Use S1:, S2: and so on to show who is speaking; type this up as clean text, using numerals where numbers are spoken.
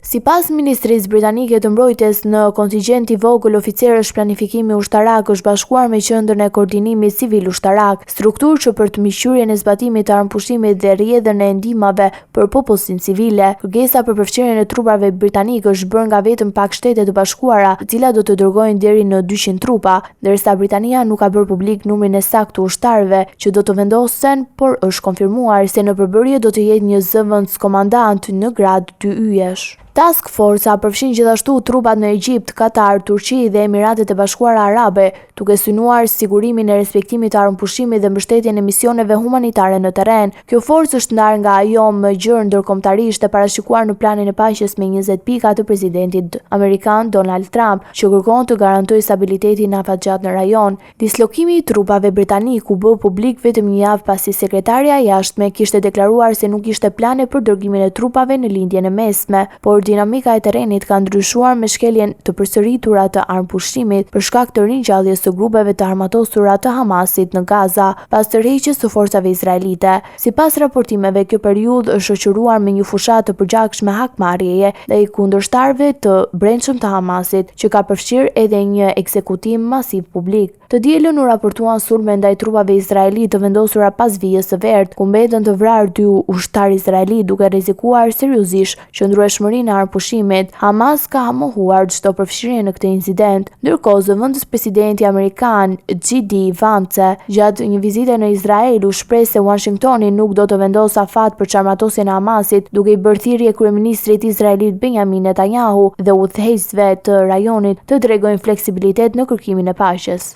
S1: Sipas Ministrisë Britanike të Mbrojtjes, në kontingjent i vogël oficerësh planifikimi ushtarak është bashkuar me Qendrën e Koordinimit Civil Ushtarak, strukturë që për të miqësirjen e zbatimit të armëpushimit dhe rrjedhën e ndihmave për popullsinë civile. Kërkesa për përfshirjen e trupave britanik është bërë nga vetëm pak shtete të bashkuara, të cilat do të dërgojnë deri në 200 trupa, ndërsa Britania nuk ka bërë publik numrin e saktë të ushtarëve që do të vendosen, por është konfirmuar se në përbërje do të jetë një zëvendëskomandant në grad 2 yjesh. Task Force-a përfshin gjithashtu trupat në Egjipt, Katar, Turqi dhe Emiratet e Bashkuara Arabe, duke synuar sigurimin e respektimit të armëpushimit dhe mbështetjen e misioneve humanitare në terren. Kjo forcë është ndarë nga ajo më gjerë ndërkombëtarisht e parashikuar në planin e paqes me 20 pika të presidentit amerikan Donald Trump, që kërkon të garantojë stabilitetin afatgjat në rajon. Dislokimi i trupave britanik u bë publik vetëm një javë pasi sekretarja e jashtme kishte deklaruar se nuk kishte plane për dërgimin e trupave në lindjen e mesme, por dinamika e terrenit ka ndryshuar me shkeljen të përsëritura të armëpushimit për shkak të ringjalljes së grupeve të armatosura të Hamasit në Gaza pas tërheqjes së forcave izraelite. Sipas raportimeve, kjo periudhë është shoqëruar me një fushat të përgjakshme hakmarrjeje dhe i kundërshtarëve të brendshëm të Hamasit, që ka përfshirë edhe një ekzekutim masiv publik. Të dielën u raportuan sulme ndaj trupave izraelite të vendosura pas vijës së Verdh, ku mbetën të vrarë 2 ushtarë izraeli duke rrezikuar seriozisht qëndrueshmërinë e armëpushimit. Hamas ka mohuar çdo përfshirje në këtë incident. Ndërkohë, zëvendës presidenti amerikan JD Vance gjatë një vizite në Izrael u shpreh se Washingtoni nuk do të vendosë afat për çarmatosjen e Hamasit, duke i bërë thirrje kryeministrit izraelit Benjamin Netanyahu dhe udhëheqësve të rajonit të tregojnë fleksibilitet në kërkimin e paqes.